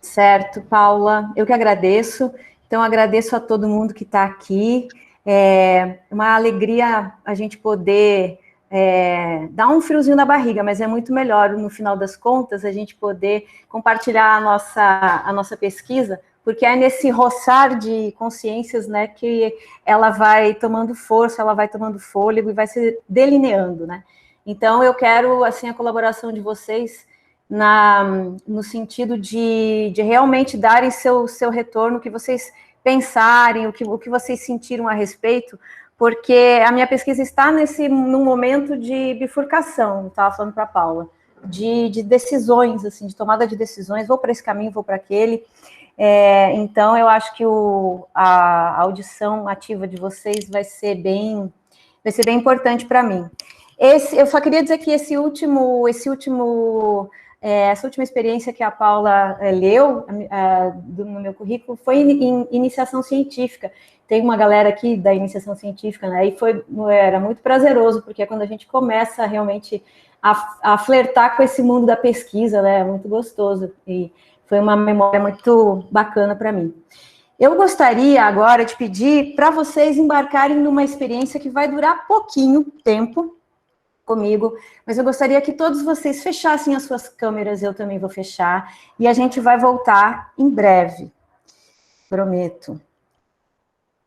Certo, Paula, eu que agradeço. Então, agradeço a todo mundo que está aqui. É uma alegria a gente poder dar um friozinho na barriga, mas é muito melhor, no final das contas, a gente poder compartilhar a nossa pesquisa, porque é nesse roçar de consciências, né, que ela vai tomando força, ela vai tomando fôlego e vai se delineando, né? Então, eu quero, assim, a colaboração de vocês no sentido de realmente darem seu retorno, o que vocês pensarem, o que vocês sentiram a respeito, porque a minha pesquisa está num momento de bifurcação, estava falando para a Paula, de decisões, assim, de tomada de decisões, vou para esse caminho, vou para aquele. Então, eu acho que a audição ativa de vocês vai ser bem importante para mim. Eu só queria dizer que essa última experiência que a Paula leu no meu currículo foi em iniciação científica. Tem uma galera aqui da iniciação científica, né? E era muito prazeroso, porque é quando a gente começa realmente a flertar com esse mundo da pesquisa, né? É muito gostoso. E foi uma memória muito bacana para mim. Eu gostaria agora de pedir para vocês embarcarem numa experiência que vai durar pouquinho tempo comigo, mas eu gostaria que todos vocês fechassem as suas câmeras, eu também vou fechar, e a gente vai voltar em breve, prometo.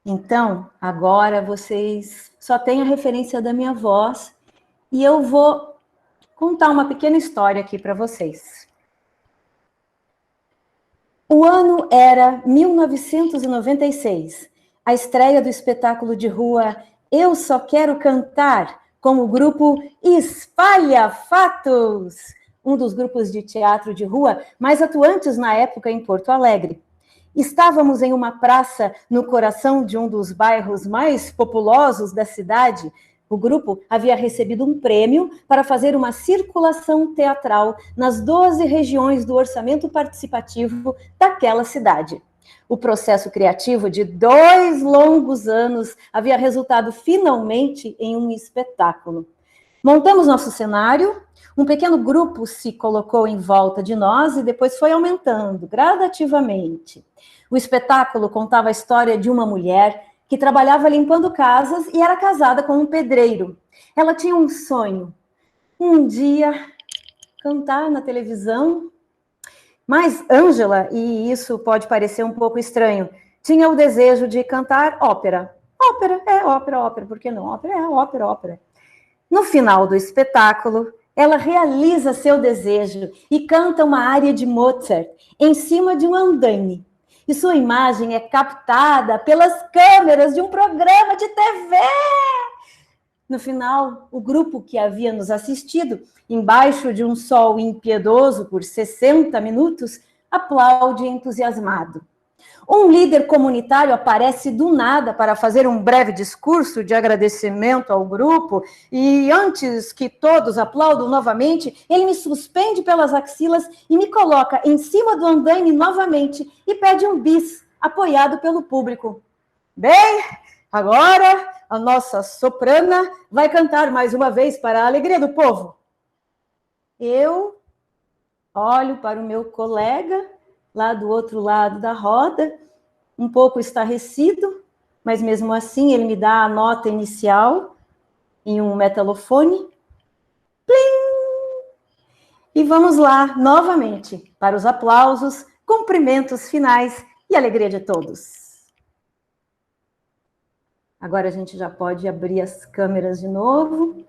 Então, agora vocês só têm a referência da minha voz, e eu vou contar uma pequena história aqui para vocês. O ano era 1996, a estreia do espetáculo de rua Eu Só Quero Cantar, com o grupo Espalha Fatos, um dos grupos de teatro de rua mais atuantes na época em Porto Alegre. Estávamos em uma praça no coração de um dos bairros mais populosos da cidade. O grupo havia recebido um prêmio para fazer uma circulação teatral nas 12 regiões do orçamento participativo daquela cidade. O processo criativo de 2 longos anos havia resultado finalmente em um espetáculo. Montamos nosso cenário, um pequeno grupo se colocou em volta de nós e depois foi aumentando gradativamente. O espetáculo contava a história de uma mulher que trabalhava limpando casas e era casada com um pedreiro. Ela tinha um sonho, um dia cantar na televisão. Mas Ângela, e isso pode parecer um pouco estranho, tinha o desejo de cantar ópera. Ópera, por que não? Ópera. No final do espetáculo, ela realiza seu desejo e canta uma área de Mozart em cima de um andaime. E sua imagem é captada pelas câmeras de um programa de TV. No final, o grupo que havia nos assistido, embaixo de um sol impiedoso por 60 minutos, aplaude entusiasmado. Um líder comunitário aparece do nada para fazer um breve discurso de agradecimento ao grupo e, antes que todos aplaudam novamente, ele me suspende pelas axilas e me coloca em cima do andaime novamente e pede um bis, apoiado pelo público. Bem, agora a nossa soprana vai cantar mais uma vez para a alegria do povo. Eu olho para o meu colega lá do outro lado da roda, um pouco estarrecido, mas mesmo assim ele me dá a nota inicial em um metalofone. Plim! E vamos lá, novamente, para os aplausos, cumprimentos finais e alegria de todos. Agora a gente já pode abrir as câmeras de novo.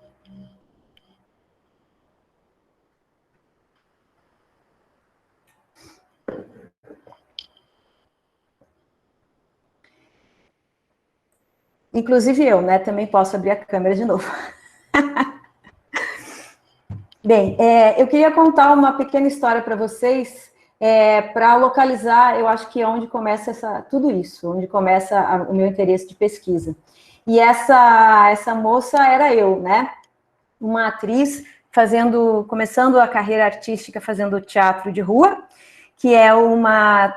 Inclusive eu, né? Também posso abrir a câmera de novo. Bem, eu queria contar uma pequena história para vocês, para localizar, eu acho que é onde começa tudo isso, onde começa o meu interesse de pesquisa. E essa moça era eu, né? Uma atriz começando a carreira artística fazendo teatro de rua, que é uma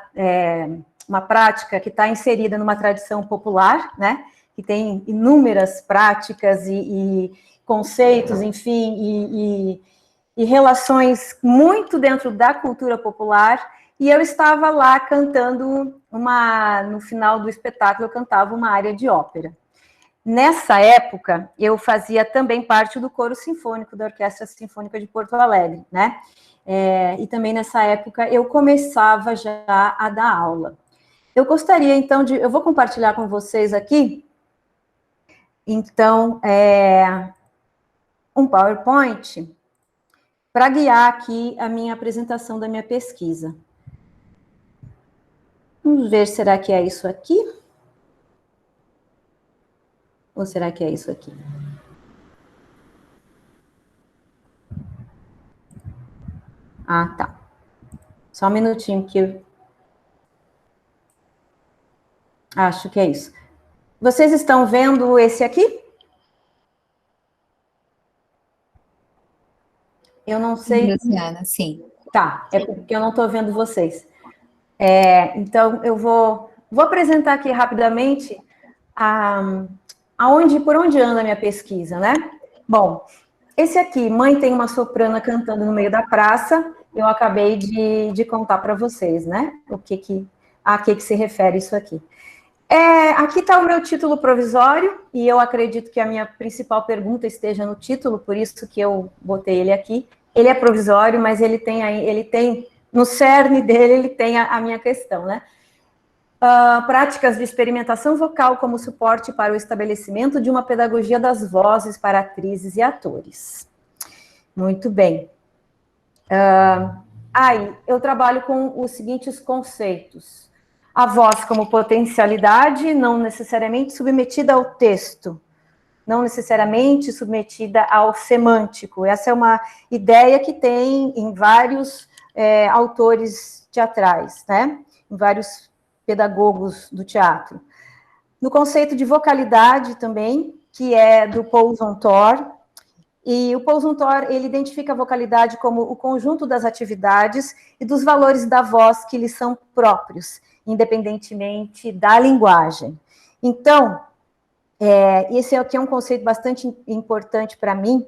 prática que está inserida numa tradição popular, né? Que tem inúmeras práticas e conceitos, enfim, e relações muito dentro da cultura popular, e eu estava lá cantando no final do espetáculo, eu cantava uma área de ópera. Nessa época, eu fazia também parte do coro sinfônico da Orquestra Sinfônica de Porto Alegre, né? E também nessa época eu começava já a dar aula. Eu gostaria, então, eu vou compartilhar com vocês aqui, então, um PowerPoint para guiar aqui a minha apresentação da minha pesquisa. Vamos ver, será que é isso aqui? Ou será que é isso aqui? Ah, tá. Só um minutinho que eu acho que é isso. Vocês estão vendo esse aqui? Eu não sei. Luciana, sim. Tá, é porque eu não estou vendo vocês. Então, eu vou apresentar aqui rapidamente por onde anda a minha pesquisa, né? Bom, esse aqui, Mãe tem uma soprana cantando no meio da praça, eu acabei de contar para vocês, né? A que se refere isso aqui. Aqui está o meu título provisório, e eu acredito que a minha principal pergunta esteja no título, por isso que eu botei ele aqui. Ele é provisório, mas ele tem no cerne dele, ele tem a minha questão, né? Práticas de experimentação vocal como suporte para o estabelecimento de uma pedagogia das vozes para atrizes e atores. Muito bem. Aí, eu trabalho com os seguintes conceitos. A voz como potencialidade, não necessariamente submetida ao texto, não necessariamente submetida ao semântico. Essa é uma ideia que tem em vários autores teatrais, né? Em vários pedagogos do teatro. No conceito de vocalidade também, que é do Paul Zontor, e o Paul Zontor, ele identifica a vocalidade como o conjunto das atividades e dos valores da voz que lhes são próprios, independentemente da linguagem. Então, esse aqui é um conceito bastante importante para mim,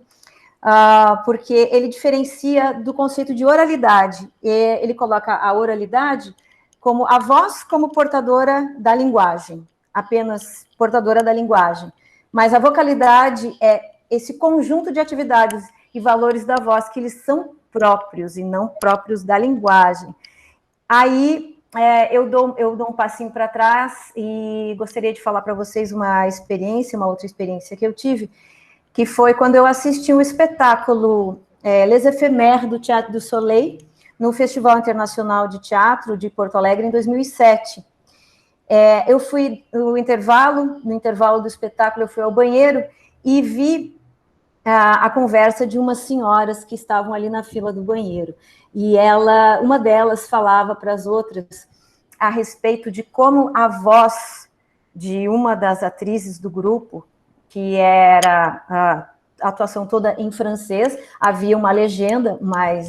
porque ele diferencia do conceito de oralidade. Ele coloca a oralidade como a voz como portadora da linguagem, apenas portadora da linguagem. Mas a vocalidade é esse conjunto de atividades e valores da voz que eles são próprios e não próprios da linguagem. Aí eu dou um passinho para trás e gostaria de falar para vocês uma outra experiência que eu tive, que foi quando eu assisti um espetáculo Les Éphémères do Teatro do Soleil, no Festival Internacional de Teatro de Porto Alegre, em 2007. Eu fui no intervalo do espetáculo, eu fui ao banheiro e vi a conversa de umas senhoras que estavam ali na fila do banheiro. E uma delas falava para as outras a respeito de como a voz de uma das atrizes do grupo, que era a atuação toda em francês, havia uma legenda, mas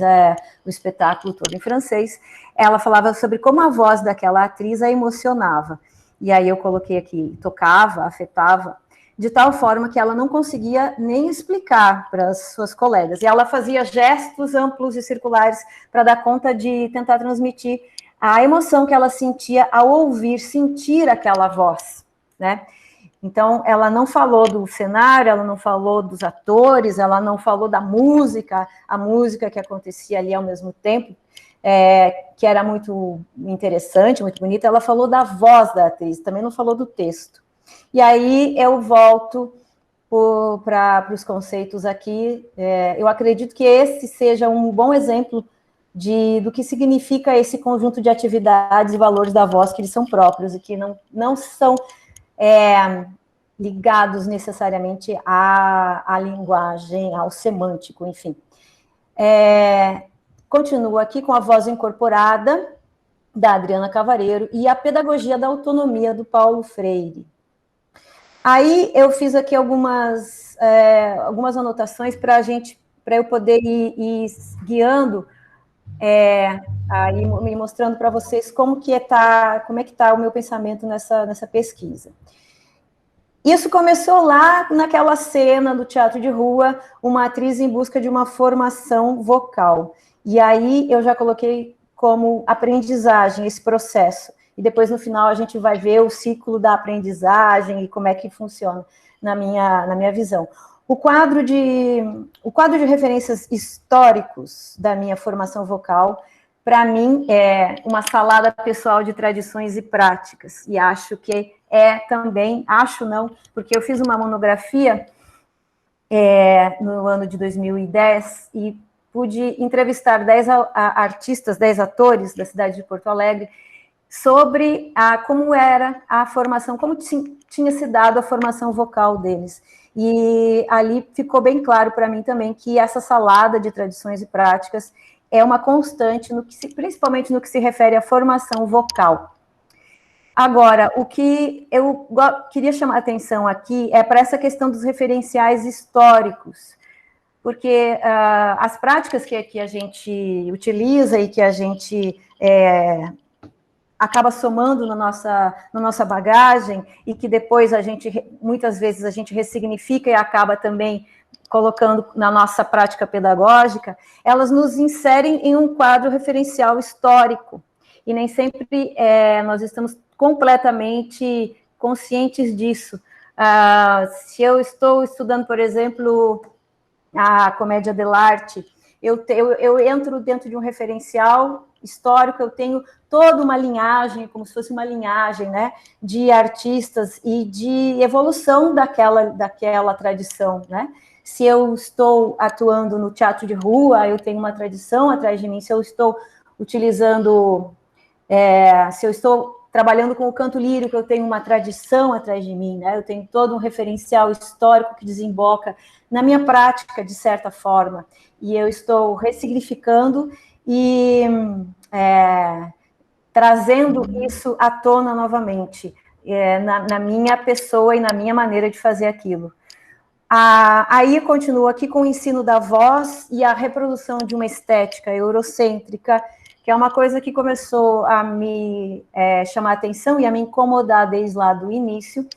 o espetáculo todo em francês, ela falava sobre como a voz daquela atriz a emocionava. E aí eu coloquei aqui, tocava, afetava, de tal forma que ela não conseguia nem explicar para as suas colegas. E ela fazia gestos amplos e circulares para dar conta de tentar transmitir a emoção que ela sentia ao sentir aquela voz, né? Então, ela não falou do cenário, ela não falou dos atores, ela não falou da música, a música que acontecia ali ao mesmo tempo, que era muito interessante, muito bonita. Ela falou da voz da atriz, também não falou do texto. E aí eu volto para os conceitos aqui. Eu acredito que esse seja um bom exemplo do que significa esse conjunto de atividades e valores da voz que eles são próprios e que não são ligados necessariamente à linguagem, ao semântico, enfim. Continuo aqui com a voz incorporada, da Adriana Cavareiro, e a pedagogia da autonomia, do Paulo Freire. Aí eu fiz aqui algumas anotações para eu poder ir guiando, aí me mostrando para vocês como é que está o meu pensamento nessa pesquisa. Isso começou lá naquela cena do teatro de rua, uma atriz em busca de uma formação vocal. E aí eu já coloquei como aprendizagem, esse processo. E depois, no final, a gente vai ver o ciclo da aprendizagem e como é que funciona, na minha visão. O quadro de referências históricos da minha formação vocal, para mim, é uma salada pessoal de tradições e práticas. E acho que é também, acho não, porque eu fiz uma monografia no ano de 2010 e pude entrevistar 10 artistas, 10 atores da cidade de Porto Alegre, sobre como era a formação, como tinha se dado a formação vocal deles. E ali ficou bem claro para mim também que essa salada de tradições e práticas é uma constante, principalmente no que se refere à formação vocal. Agora, o que eu queria chamar a atenção aqui é para essa questão dos referenciais históricos, porque as práticas que a gente utiliza e que a gente acaba somando na nossa bagagem e que depois muitas vezes a gente ressignifica e acaba também colocando na nossa prática pedagógica, elas nos inserem em um quadro referencial histórico. E nem sempre nós estamos completamente conscientes disso. Se eu estou estudando, por exemplo, a comédia dell'arte, eu entro dentro de um referencial histórico, eu tenho toda uma linhagem, como se fosse uma linhagem, né, de artistas e de evolução daquela tradição, né? Se eu estou atuando no teatro de rua, eu tenho uma tradição atrás de mim. Se eu estou utilizando, se eu estou trabalhando com o canto lírico, eu tenho uma tradição atrás de mim, né? Eu tenho todo um referencial histórico que desemboca na minha prática, de certa forma, e eu estou ressignificando e trazendo isso à tona novamente, na minha pessoa e na minha maneira de fazer aquilo. Aí continuo aqui com o ensino da voz e a reprodução de uma estética eurocêntrica, que é uma coisa que começou a me chamar a atenção e a me incomodar desde lá do início.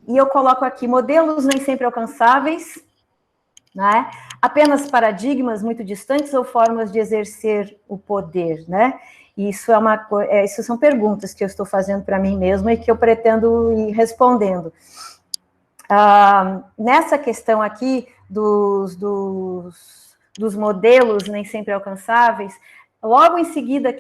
E eu coloco aqui modelos nem sempre alcançáveis, né? Apenas paradigmas muito distantes ou formas de exercer o poder, né? Isso isso são perguntas que eu estou fazendo para mim mesma e que eu pretendo ir respondendo. Nessa questão aqui dos modelos nem sempre alcançáveis, logo em seguida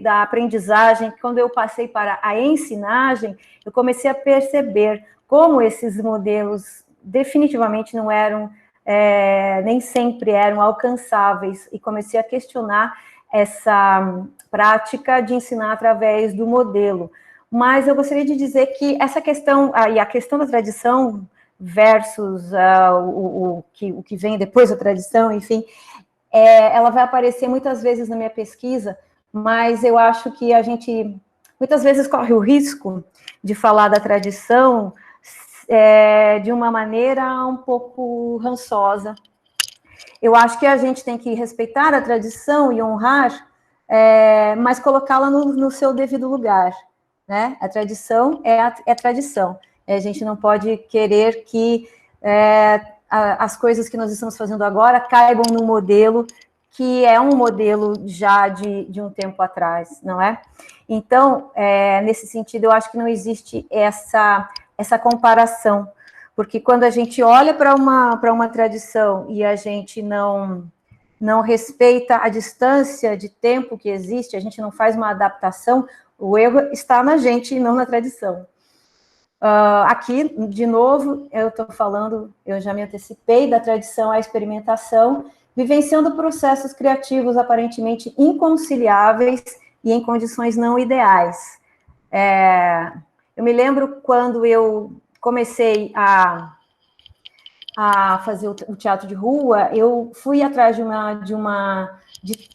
da aprendizagem, quando eu passei para a ensinagem, eu comecei a perceber como esses modelos definitivamente não eram, nem sempre eram alcançáveis, e comecei a questionar essa prática de ensinar através do modelo. Mas eu gostaria de dizer que essa questão, e a questão da tradição versus o que vem depois da tradição, enfim, ela vai aparecer muitas vezes na minha pesquisa, mas eu acho que a gente muitas vezes corre o risco de falar da tradição de uma maneira um pouco rançosa. Eu acho que a gente tem que respeitar a tradição e honrar, mas colocá-la no seu devido lugar, né? A tradição é tradição. A gente não pode querer que as coisas que nós estamos fazendo agora caibam no modelo que é um modelo já de um tempo atrás, não é? Então, nesse sentido, eu acho que não existe essa comparação, porque quando a gente olha para uma tradição e a gente não respeita a distância de tempo que existe, a gente não faz uma adaptação, o erro está na gente e não na tradição. Aqui, de novo, eu estou falando, eu já me antecipei da tradição à experimentação, vivenciando processos criativos aparentemente inconciliáveis e em condições não ideais. Eu me lembro quando eu comecei a fazer o teatro de rua, eu fui atrás de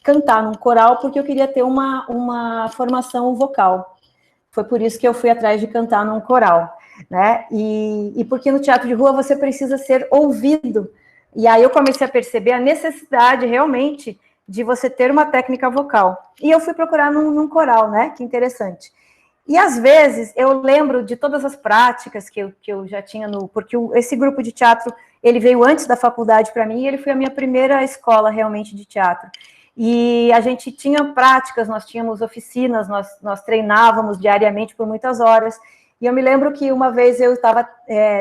cantar num coral, porque eu queria ter uma formação vocal. Foi por isso que eu fui atrás de cantar num coral, né? E porque no teatro de rua você precisa ser ouvido. E aí eu comecei a perceber a necessidade, realmente, de você ter uma técnica vocal. E eu fui procurar num coral, né? Que interessante. E, às vezes, eu lembro de todas as práticas que eu já tinha porque esse grupo de teatro, ele veio antes da faculdade para mim, e ele foi a minha primeira escola, realmente, de teatro. E a gente tinha práticas, nós tínhamos oficinas, nós treinávamos diariamente por muitas horas. E eu me lembro que uma vez eu estava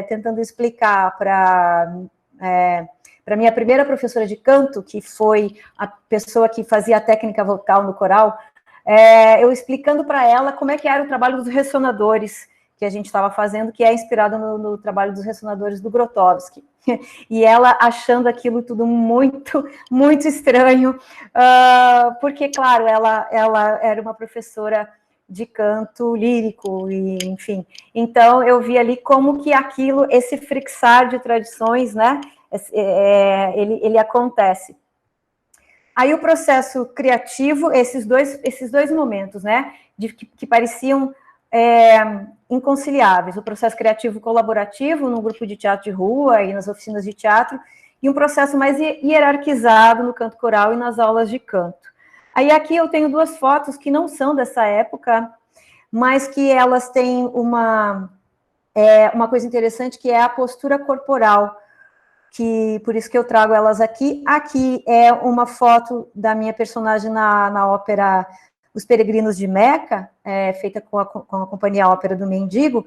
tentando explicar para minha primeira professora de canto, que foi a pessoa que fazia a técnica vocal no coral, eu explicando para ela como é que era o trabalho dos ressonadores que a gente estava fazendo, que é inspirado no trabalho dos ressonadores do Grotowski. E ela achando aquilo tudo muito, muito estranho, porque, claro, ela era uma professora de canto lírico, e, enfim. Então, eu vi ali como que aquilo, esse frixar de tradições, né, ele acontece. Aí o processo criativo, esses dois momentos, né, que pareciam inconciliáveis, o processo criativo colaborativo no grupo de teatro de rua e nas oficinas de teatro, e um processo mais hierarquizado no canto coral e nas aulas de canto. Aí aqui eu tenho duas fotos que não são dessa época, mas que elas têm uma coisa interessante, que é a postura corporal, que por isso que eu trago elas aqui. Aqui é uma foto da minha personagem na ópera Os Peregrinos de Meca, feita com a Companhia Ópera do Mendigo,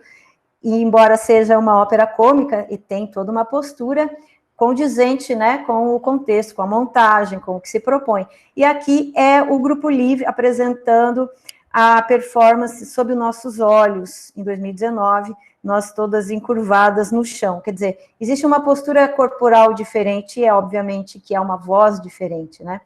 e embora seja uma ópera cômica, e tem toda uma postura condizente, né, com o contexto, com a montagem, com o que se propõe. E aqui é o Grupo Livre apresentando a performance Sob os Nossos Olhos, em 2019, nós todas encurvadas no chão. Quer dizer, existe uma postura corporal diferente, e obviamente que é uma voz diferente, né?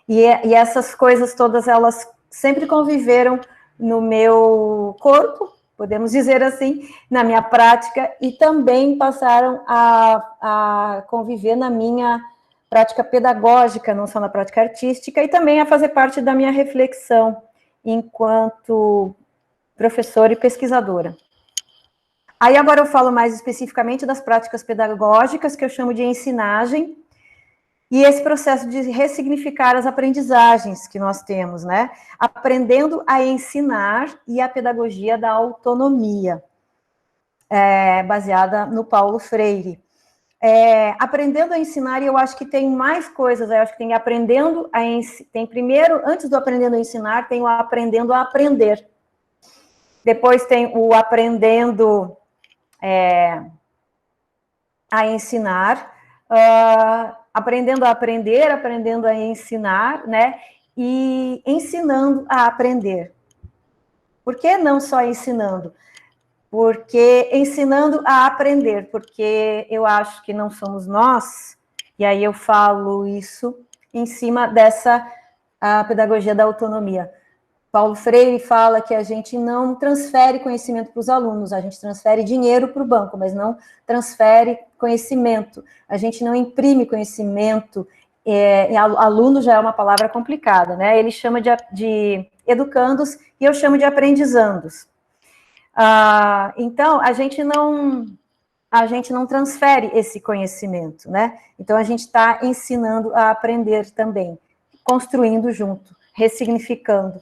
E essas coisas todas, elas sempre conviveram no meu corpo, podemos dizer assim, na minha prática, e também passaram a conviver na minha prática pedagógica, não só na prática artística, e também a fazer parte da minha reflexão enquanto professora e pesquisadora. Aí agora eu falo mais especificamente das práticas pedagógicas, que eu chamo de ensinagem, e esse processo de ressignificar as aprendizagens que nós temos, né? Aprendendo a ensinar e a pedagogia da autonomia, baseada no Paulo Freire. Aprendendo a ensinar, e eu acho que tem mais coisas, eu acho que tem aprendendo a ensinar, tem primeiro, antes do aprendendo a ensinar, tem o aprendendo a aprender. Depois tem o aprendendo a ensinar, aprendendo a aprender, aprendendo a ensinar, né? E ensinando a aprender. Por que não só ensinando? Porque ensinando a aprender, porque eu acho que não somos nós, e aí eu falo isso em cima dessa pedagogia da autonomia. Paulo Freire fala que a gente não transfere conhecimento para os alunos, a gente transfere dinheiro para o banco, mas não transfere conhecimento. A gente não imprime conhecimento. Aluno já é uma palavra complicada, né? Ele chama de educandos e eu chamo de aprendizandos. Então, a gente não transfere esse conhecimento, né? Então, a gente está ensinando a aprender também, construindo junto, ressignificando.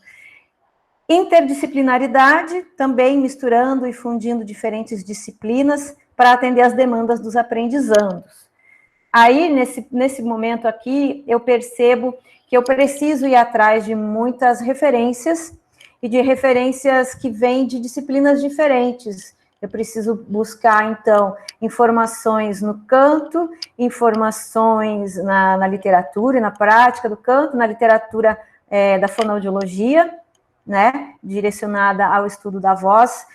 Interdisciplinaridade, também misturando e fundindo diferentes disciplinas para atender às demandas dos aprendizandos. Aí, nesse momento aqui, eu percebo que eu preciso ir atrás de muitas referências, e de referências que vêm de disciplinas diferentes. Eu preciso buscar, então, informações no canto, informações na literatura e na prática do canto, na literatura da fonoaudiologia, né, direcionada ao estudo da voz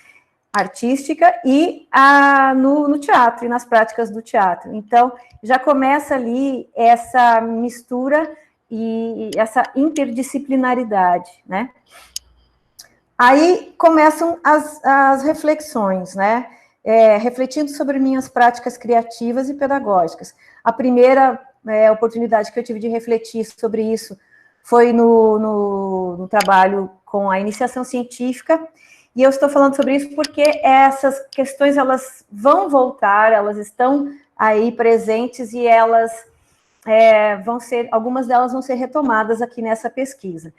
artística, e no teatro, e nas práticas do teatro. Então, já começa ali essa mistura e essa interdisciplinaridade, né? Aí começam as reflexões, né? Refletindo sobre minhas práticas criativas e pedagógicas. A primeira oportunidade que eu tive de refletir sobre isso foi no trabalho com a iniciação científica, e eu estou falando sobre isso porque essas questões, elas vão voltar, elas estão aí presentes, e elas algumas delas vão ser retomadas aqui nessa pesquisa.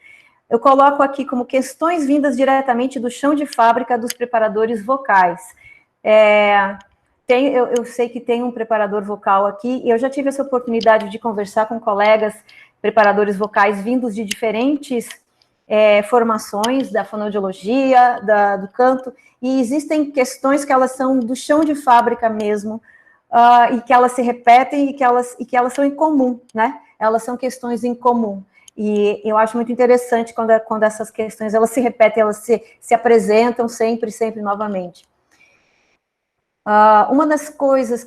Eu coloco aqui como questões vindas diretamente do chão de fábrica dos preparadores vocais. Eu sei que tem um preparador vocal aqui, e eu já tive essa oportunidade de conversar com colegas preparadores vocais vindos de diferentes formações da fonoaudiologia, do canto, e existem questões que elas são do chão de fábrica mesmo, e que elas se repetem e que elas são em comum, né? Elas são questões em comum. E eu acho muito interessante quando essas questões elas se repetem, elas se apresentam sempre novamente. Uma das coisas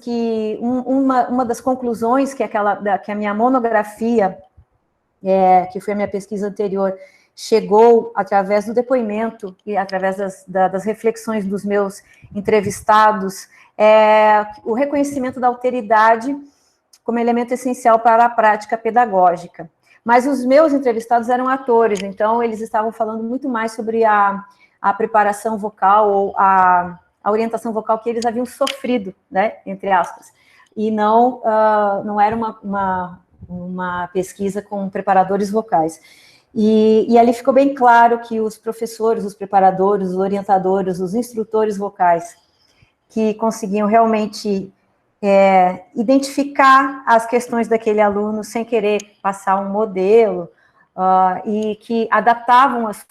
uma das conclusões que a minha monografia, que foi a minha pesquisa anterior, chegou através do depoimento e através das reflexões dos meus entrevistados, o reconhecimento da alteridade como elemento essencial para a prática pedagógica. Mas os meus entrevistados eram atores, então eles estavam falando muito mais sobre a preparação vocal ou a orientação vocal que eles haviam sofrido, né, entre aspas, e não era uma pesquisa com preparadores vocais. E ali ficou bem claro que os professores, os preparadores, os orientadores, os instrutores vocais, que conseguiam realmente identificar as questões daquele aluno sem querer passar um modelo, e que adaptavam as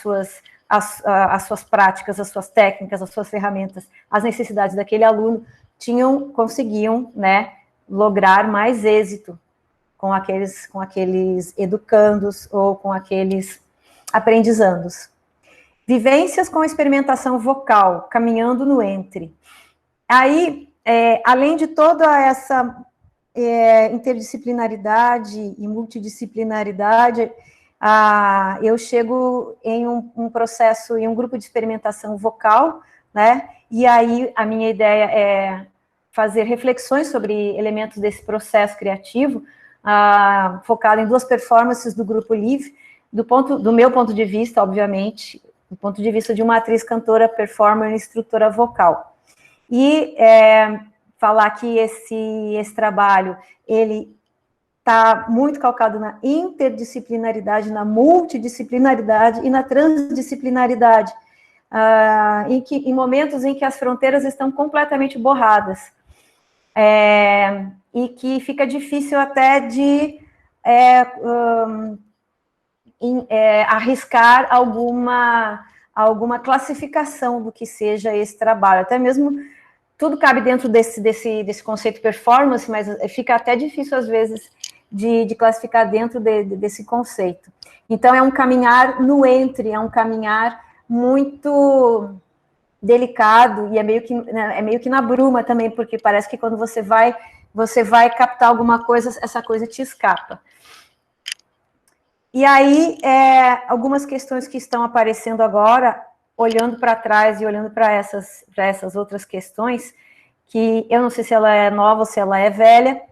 suas práticas, as suas técnicas, as suas ferramentas, às necessidades daquele aluno, conseguiam, né, lograr mais êxito com aqueles educandos ou com aqueles aprendizandos. Vivências com experimentação vocal, caminhando no entre. Aí, além de toda essa interdisciplinaridade e multidisciplinaridade, eu chego em um processo, em um grupo de experimentação vocal, né? E aí a minha ideia é fazer reflexões sobre elementos desse processo criativo, focado em 2 performances do Grupo Live, do meu ponto de vista, obviamente, do ponto de vista de uma atriz, cantora, performer e instrutora vocal. E falar que esse trabalho, ele está muito calcado na interdisciplinaridade, na multidisciplinaridade e na transdisciplinaridade, em momentos em que as fronteiras estão completamente borradas, e que fica difícil até de arriscar alguma classificação do que seja esse trabalho, até mesmo tudo cabe dentro desse conceito performance, mas fica até difícil, às vezes, de classificar dentro desse conceito. Então, é um caminhar no entre, é um caminhar muito delicado, e é meio que na bruma também, porque parece que quando você vai captar alguma coisa, essa coisa te escapa. E aí, algumas questões que estão aparecendo agora, olhando para trás e olhando para essas outras questões, que eu não sei se ela é nova ou se ela é velha,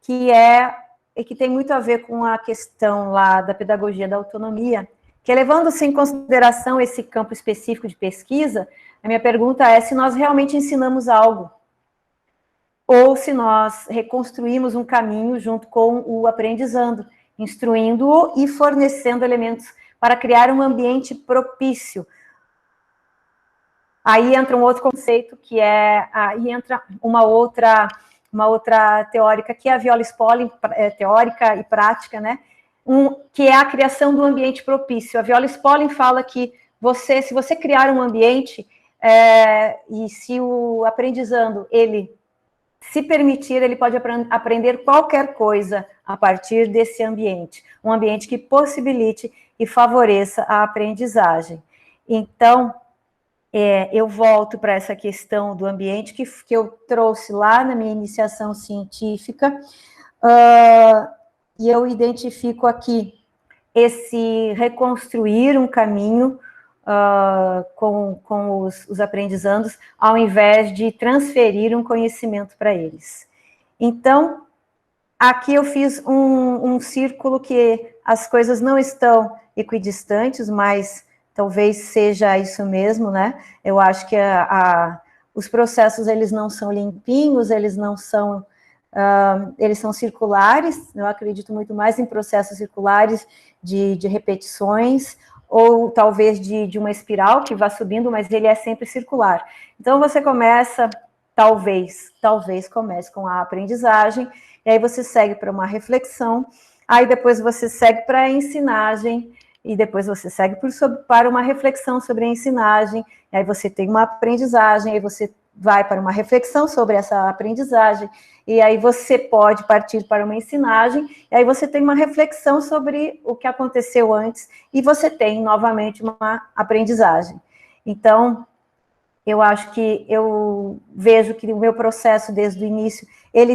que tem muito a ver com a questão lá da pedagogia da autonomia, que levando-se em consideração esse campo específico de pesquisa, a minha pergunta é se nós realmente ensinamos algo, ou se nós reconstruímos um caminho junto com o aprendizando, instruindo-o e fornecendo elementos para criar um ambiente propício. Aí entra um outro conceito, aí entra uma outra teórica, que é a viola Spolin, teórica e prática, né? Que é a criação do ambiente propício. A viola Spolin fala que se você criar um ambiente, e se o aprendizando, ele se permitir, ele pode aprender qualquer coisa a partir desse ambiente. Um ambiente que possibilite e favoreça a aprendizagem. Então, eu volto para essa questão do ambiente que eu trouxe lá na minha iniciação científica, e eu identifico aqui esse reconstruir um caminho com os aprendizandos, ao invés de transferir um conhecimento para eles. Então, aqui eu fiz um círculo que as coisas não estão equidistantes, mas talvez seja isso mesmo, né? Eu acho que os processos, eles não são limpinhos, eles são circulares. Eu acredito muito mais em processos circulares de repetições, ou talvez de uma espiral que vai subindo, mas ele é sempre circular. Então, você começa, talvez comece com a aprendizagem, e aí você segue para uma reflexão, Aí depois você segue para a ensinagem, e depois você segue para uma reflexão sobre a ensinagem, aí você tem uma aprendizagem, aí você vai para uma reflexão sobre essa aprendizagem, e aí você pode partir para uma ensinagem, e aí você tem uma reflexão sobre o que aconteceu antes, e você tem novamente uma aprendizagem. Então, eu acho que eu vejo que o meu processo desde o início, ele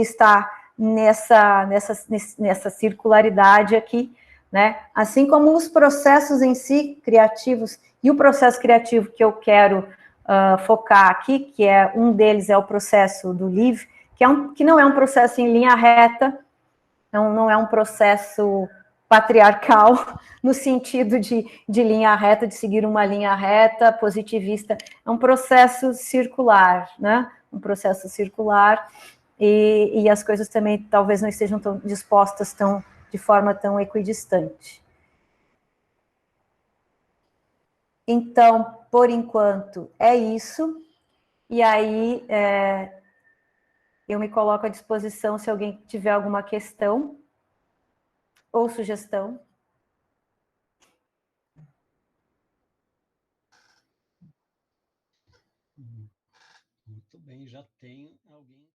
está nessa circularidade aqui, né? Assim como os processos em si criativos, e o processo criativo que eu quero focar aqui, que é um deles é o processo do livre, que não é um processo em linha reta, não é um processo patriarcal, no sentido de linha reta, de seguir uma linha reta, positivista, é um processo circular, né? Um processo circular, e as coisas também talvez não estejam tão dispostas de forma tão equidistante. Então, por enquanto, é isso, e aí eu me coloco à disposição se alguém tiver alguma questão ou sugestão. Muito bem, já tem alguém